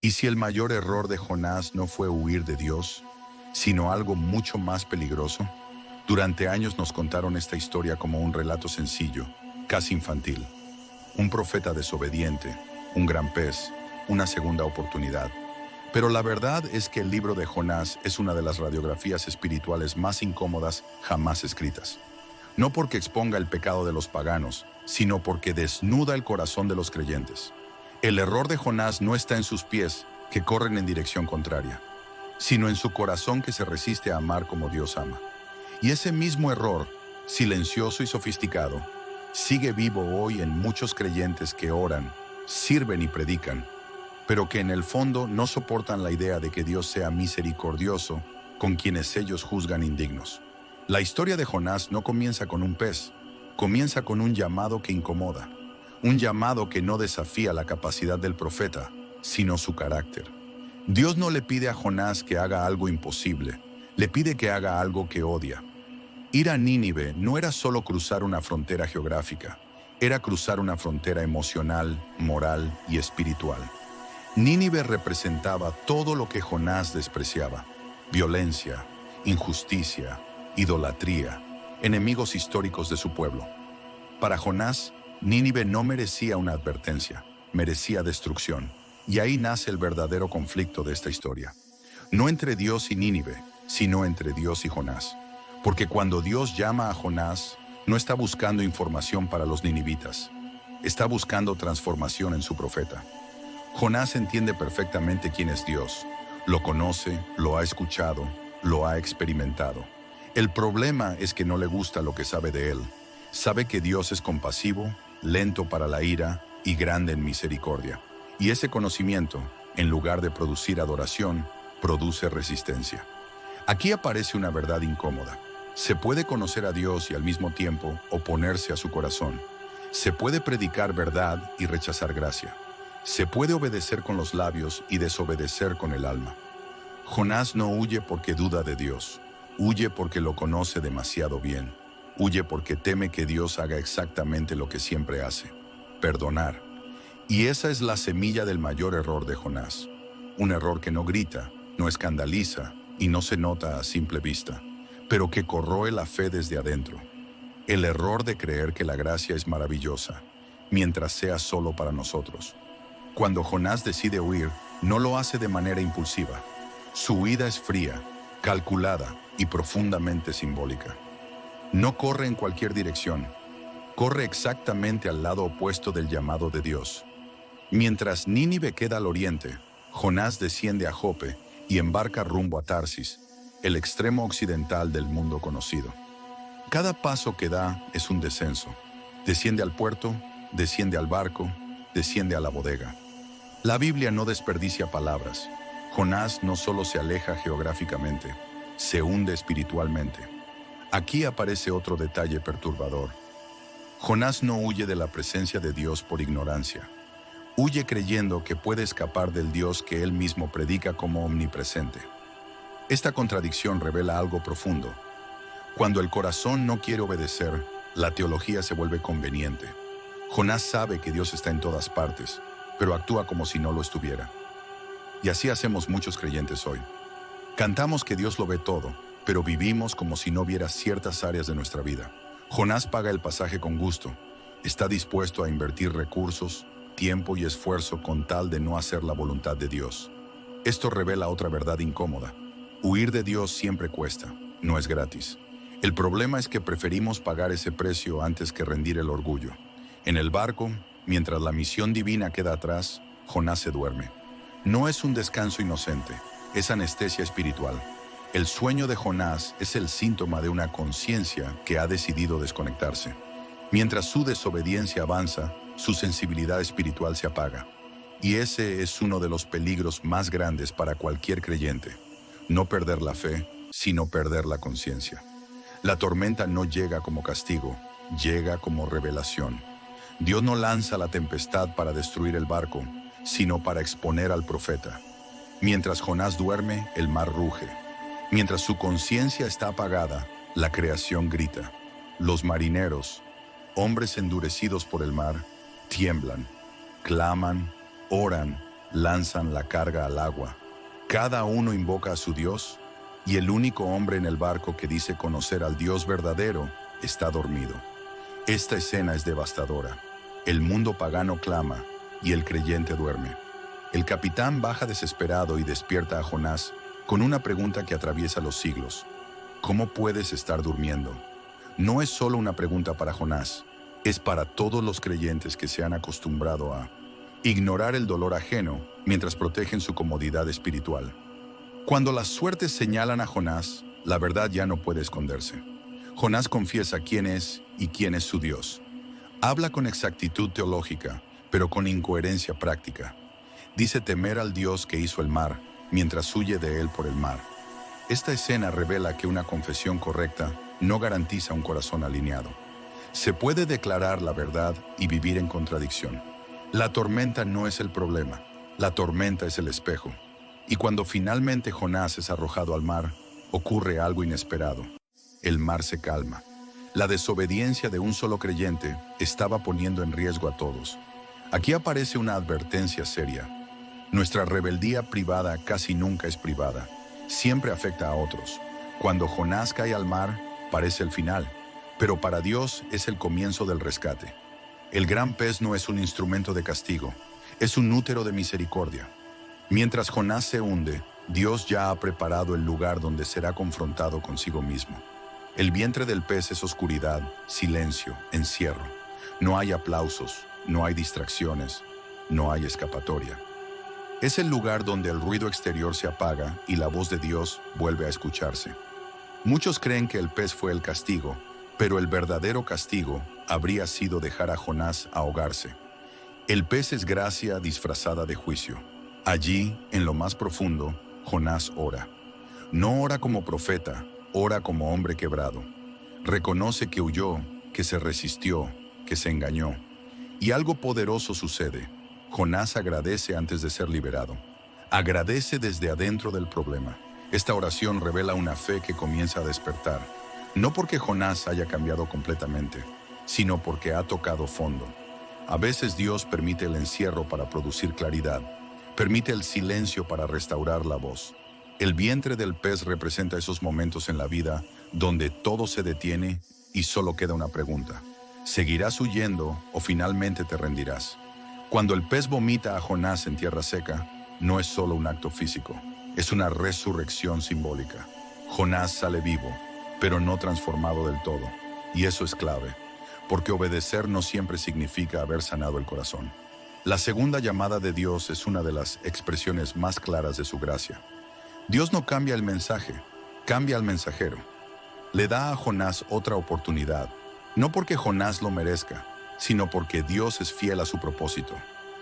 ¿Y si el mayor error de Jonás no fue huir de Dios, sino algo mucho más peligroso? Durante años nos contaron esta historia como un relato sencillo, casi infantil. Un profeta desobediente, un gran pez, una segunda oportunidad. Pero la verdad es que el libro de Jonás es una de las radiografías espirituales más incómodas jamás escritas. No porque exponga el pecado de los paganos, sino porque desnuda el corazón de los creyentes. El error de Jonás no está en sus pies, que corren en dirección contraria, sino en su corazón que se resiste a amar como Dios ama. Y ese mismo error, silencioso y sofisticado, sigue vivo hoy en muchos creyentes que oran, sirven y predican, pero que en el fondo no soportan la idea de que Dios sea misericordioso con quienes ellos juzgan indignos. La historia de Jonás no comienza con un pez, comienza con un llamado que incomoda, un llamado que no desafía la capacidad del profeta, sino su carácter. Dios no le pide a Jonás que haga algo imposible, le pide que haga algo que odia. Ir a Nínive no era solo cruzar una frontera geográfica, era cruzar una frontera emocional, moral y espiritual. Nínive representaba todo lo que Jonás despreciaba: violencia, injusticia, idolatría, enemigos históricos de su pueblo. Para Jonás, Nínive no merecía una advertencia, merecía destrucción. Y ahí nace el verdadero conflicto de esta historia. No entre Dios y Nínive, sino entre Dios y Jonás. Porque cuando Dios llama a Jonás, no está buscando información para los ninivitas, está buscando transformación en su profeta. Jonás entiende perfectamente quién es Dios, lo conoce, lo ha escuchado, lo ha experimentado. El problema es que no le gusta lo que sabe de él. Sabe que Dios es compasivo, lento para la ira y grande en misericordia. Y ese conocimiento, en lugar de producir adoración, produce resistencia. Aquí aparece una verdad incómoda. Se puede conocer a Dios y al mismo tiempo oponerse a su corazón. Se puede predicar verdad y rechazar gracia. Se puede obedecer con los labios y desobedecer con el alma. Jonás no huye porque duda de Dios. Huye porque lo conoce demasiado bien. Huye porque teme que Dios haga exactamente lo que siempre hace: perdonar. Y esa es la semilla del mayor error de Jonás. Un error que no grita, no escandaliza y no se nota a simple vista, pero que corroe la fe desde adentro. El error de creer que la gracia es maravillosa, mientras sea solo para nosotros. Cuando Jonás decide huir, no lo hace de manera impulsiva. Su huida es fría, calculada y profundamente simbólica. No corre en cualquier dirección, corre exactamente al lado opuesto del llamado de Dios. Mientras Nínive queda al oriente, Jonás desciende a Jope y embarca rumbo a Tarsis, el extremo occidental del mundo conocido. Cada paso que da es un descenso. Desciende al puerto, desciende al barco, desciende a la bodega. La Biblia no desperdicia palabras. Jonás no solo se aleja geográficamente, se hunde espiritualmente. Aquí aparece otro detalle perturbador. Jonás no huye de la presencia de Dios por ignorancia. Huye creyendo que puede escapar del Dios que él mismo predica como omnipresente. Esta contradicción revela algo profundo. Cuando el corazón no quiere obedecer, la teología se vuelve conveniente. Jonás sabe que Dios está en todas partes, pero actúa como si no lo estuviera. Y así hacemos muchos creyentes hoy. Cantamos que Dios lo ve todo, pero vivimos como si no viera ciertas áreas de nuestra vida. Jonás paga el pasaje con gusto. Está dispuesto a invertir recursos, tiempo y esfuerzo con tal de no hacer la voluntad de Dios. Esto revela otra verdad incómoda. Huir de Dios siempre cuesta, no es gratis. El problema es que preferimos pagar ese precio antes que rendir el orgullo. En el barco, mientras la misión divina queda atrás, Jonás se duerme. No es un descanso inocente, es anestesia espiritual. El sueño de Jonás es el síntoma de una conciencia que ha decidido desconectarse. Mientras su desobediencia avanza, su sensibilidad espiritual se apaga. Y ese es uno de los peligros más grandes para cualquier creyente. No perder la fe, sino perder la conciencia. La tormenta no llega como castigo, llega como revelación. Dios no lanza la tempestad para destruir el barco, sino para exponer al profeta. Mientras Jonás duerme, el mar ruge. Mientras su conciencia está apagada, la creación grita. Los marineros, hombres endurecidos por el mar, tiemblan, claman, oran, lanzan la carga al agua. Cada uno invoca a su Dios, y el único hombre en el barco que dice conocer al Dios verdadero está dormido. Esta escena es devastadora. El mundo pagano clama, y el creyente duerme. El capitán baja desesperado y despierta a Jonás con una pregunta que atraviesa los siglos. ¿Cómo puedes estar durmiendo? No es solo una pregunta para Jonás, es para todos los creyentes que se han acostumbrado a ignorar el dolor ajeno mientras protegen su comodidad espiritual. Cuando las suertes señalan a Jonás, la verdad ya no puede esconderse. Jonás confiesa quién es y quién es su Dios. Habla con exactitud teológica, pero con incoherencia práctica. Dice temer al Dios que hizo el mar, mientras huye de él por el mar. Esta escena revela que una confesión correcta no garantiza un corazón alineado. Se puede declarar la verdad y vivir en contradicción. La tormenta no es el problema, la tormenta es el espejo. Y cuando finalmente Jonás es arrojado al mar, ocurre algo inesperado. El mar se calma. La desobediencia de un solo creyente estaba poniendo en riesgo a todos. Aquí aparece una advertencia seria. Nuestra rebeldía privada casi nunca es privada. Siempre afecta a otros. Cuando Jonás cae al mar, parece el final, pero para Dios es el comienzo del rescate. El gran pez no es un instrumento de castigo, es un útero de misericordia. Mientras Jonás se hunde, Dios ya ha preparado el lugar donde será confrontado consigo mismo. El vientre del pez es oscuridad, silencio, encierro. No hay aplausos, no hay distracciones, no hay escapatoria. Es el lugar donde el ruido exterior se apaga y la voz de Dios vuelve a escucharse. Muchos creen que el pez fue el castigo, pero el verdadero castigo habría sido dejar a Jonás ahogarse. El pez es gracia disfrazada de juicio. Allí, en lo más profundo, Jonás ora. No ora como profeta, ora como hombre quebrado. Reconoce que huyó, que se resistió, que se engañó. Y algo poderoso sucede. Jonás agradece antes de ser liberado. Agradece desde adentro del problema. Esta oración revela una fe que comienza a despertar. No porque Jonás haya cambiado completamente, sino porque ha tocado fondo. A veces Dios permite el encierro para producir claridad. Permite el silencio para restaurar la voz. El vientre del pez representa esos momentos en la vida donde todo se detiene y solo queda una pregunta. ¿Seguirás huyendo o finalmente te rendirás? Cuando el pez vomita a Jonás en tierra seca, no es solo un acto físico, es una resurrección simbólica. Jonás sale vivo, pero no transformado del todo. Y eso es clave, porque obedecer no siempre significa haber sanado el corazón. La segunda llamada de Dios es una de las expresiones más claras de su gracia. Dios no cambia el mensaje, cambia al mensajero. Le da a Jonás otra oportunidad, no porque Jonás lo merezca, sino porque Dios es fiel a su propósito.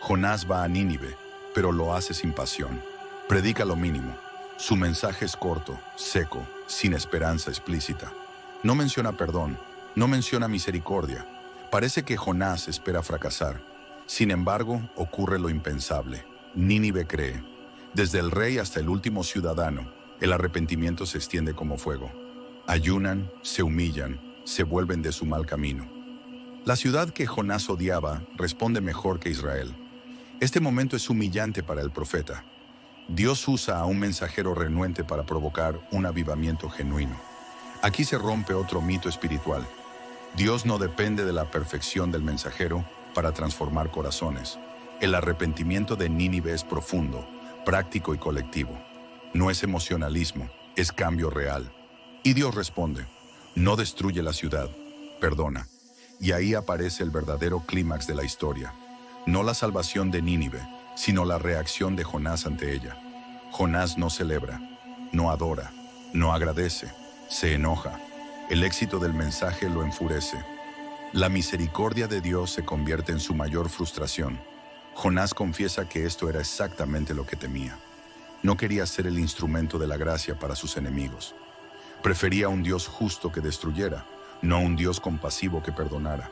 Jonás va a Nínive, pero lo hace sin pasión. Predica lo mínimo. Su mensaje es corto, seco, sin esperanza explícita. No menciona perdón, no menciona misericordia. Parece que Jonás espera fracasar. Sin embargo, ocurre lo impensable. Nínive cree. Desde el rey hasta el último ciudadano, el arrepentimiento se extiende como fuego. Ayunan, se humillan, se vuelven de su mal camino. La ciudad que Jonás odiaba responde mejor que Israel. Este momento es humillante para el profeta. Dios usa a un mensajero renuente para provocar un avivamiento genuino. Aquí se rompe otro mito espiritual. Dios no depende de la perfección del mensajero para transformar corazones. El arrepentimiento de Nínive es profundo, práctico y colectivo. No es emocionalismo, es cambio real. Y Dios responde, no destruye la ciudad, perdona. Y ahí aparece el verdadero clímax de la historia. No la salvación de Nínive, sino la reacción de Jonás ante ella. Jonás no celebra, no adora, no agradece, se enoja. El éxito del mensaje lo enfurece. La misericordia de Dios se convierte en su mayor frustración. Jonás confiesa que esto era exactamente lo que temía. No quería ser el instrumento de la gracia para sus enemigos. Prefería un Dios justo que destruyera, no un Dios compasivo que perdonara.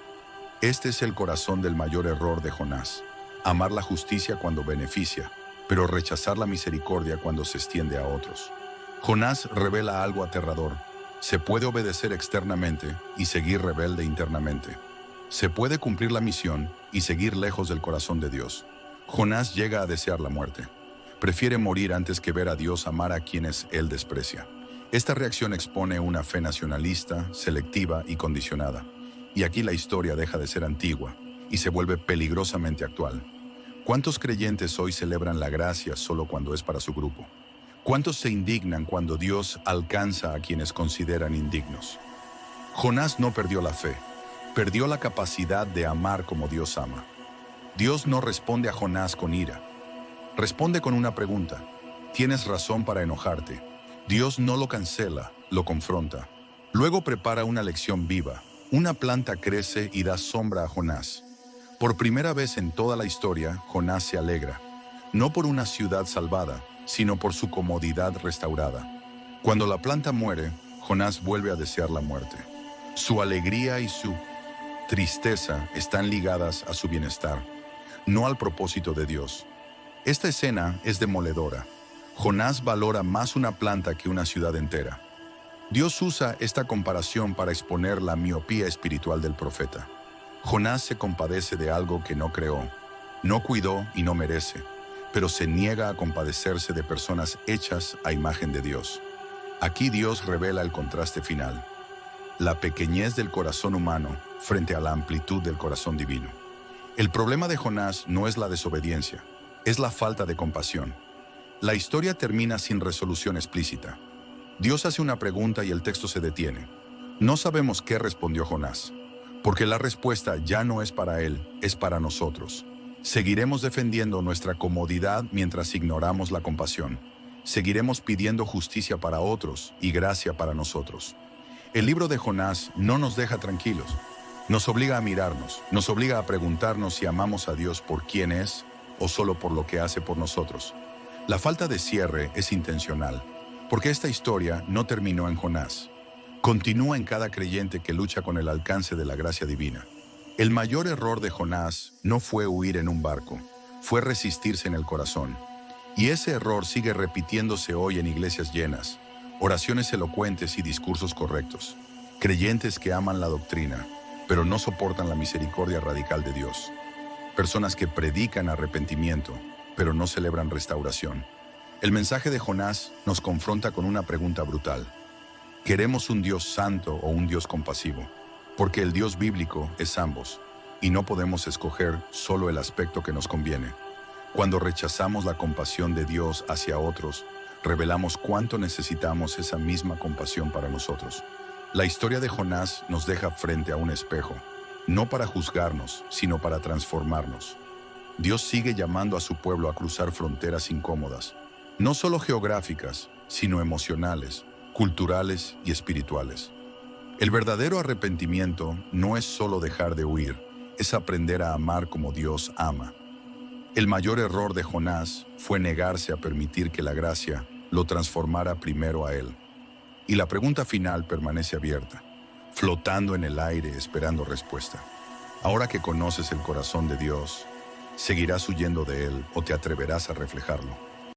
Este es el corazón del mayor error de Jonás. Amar la justicia cuando beneficia, pero rechazar la misericordia cuando se extiende a otros. Jonás revela algo aterrador. Se puede obedecer externamente y seguir rebelde internamente. Se puede cumplir la misión y seguir lejos del corazón de Dios. Jonás llega a desear la muerte. Prefiere morir antes que ver a Dios amar a quienes él desprecia. Esta reacción expone una fe nacionalista, selectiva y condicionada. Y aquí la historia deja de ser antigua y se vuelve peligrosamente actual. ¿Cuántos creyentes hoy celebran la gracia solo cuando es para su grupo? ¿Cuántos se indignan cuando Dios alcanza a quienes consideran indignos? Jonás no perdió la fe, perdió la capacidad de amar como Dios ama. Dios no responde a Jonás con ira. Responde con una pregunta. ¿Tienes razón para enojarte? Dios no lo cancela, lo confronta. Luego prepara una lección viva. Una planta crece y da sombra a Jonás. Por primera vez en toda la historia, Jonás se alegra. No por una ciudad salvada, sino por su comodidad restaurada. Cuando la planta muere, Jonás vuelve a desear la muerte. Su alegría y su tristeza están ligadas a su bienestar, no al propósito de Dios. Esta escena es demoledora. Jonás valora más una planta que una ciudad entera. Dios usa esta comparación para exponer la miopía espiritual del profeta. Jonás se compadece de algo que no creó, no cuidó y no merece, pero se niega a compadecerse de personas hechas a imagen de Dios. Aquí Dios revela el contraste final, la pequeñez del corazón humano frente a la amplitud del corazón divino. El problema de Jonás no es la desobediencia, es la falta de compasión. La historia termina sin resolución explícita. Dios hace una pregunta y el texto se detiene. No sabemos qué respondió Jonás, porque la respuesta ya no es para él, es para nosotros. Seguiremos defendiendo nuestra comodidad mientras ignoramos la compasión. Seguiremos pidiendo justicia para otros y gracia para nosotros. El libro de Jonás no nos deja tranquilos. Nos obliga a mirarnos, nos obliga a preguntarnos si amamos a Dios por quién es o solo por lo que hace por nosotros. La falta de cierre es intencional, porque esta historia no terminó en Jonás. Continúa en cada creyente que lucha con el alcance de la gracia divina. El mayor error de Jonás no fue huir en un barco, fue resistirse en el corazón. Y ese error sigue repitiéndose hoy en iglesias llenas, oraciones elocuentes y discursos correctos. Creyentes que aman la doctrina, pero no soportan la misericordia radical de Dios. Personas que predican arrepentimiento, pero no celebran restauración. El mensaje de Jonás nos confronta con una pregunta brutal. ¿Queremos un Dios santo o un Dios compasivo? Porque el Dios bíblico es ambos, y no podemos escoger solo el aspecto que nos conviene. Cuando rechazamos la compasión de Dios hacia otros, revelamos cuánto necesitamos esa misma compasión para nosotros. La historia de Jonás nos deja frente a un espejo, no para juzgarnos, sino para transformarnos. Dios sigue llamando a su pueblo a cruzar fronteras incómodas, no solo geográficas, sino emocionales, culturales y espirituales. El verdadero arrepentimiento no es solo dejar de huir, es aprender a amar como Dios ama. El mayor error de Jonás fue negarse a permitir que la gracia lo transformara primero a él. Y la pregunta final permanece abierta, flotando en el aire esperando respuesta. Ahora que conoces el corazón de Dios, ¿seguirás huyendo de él o te atreverás a reflejarlo?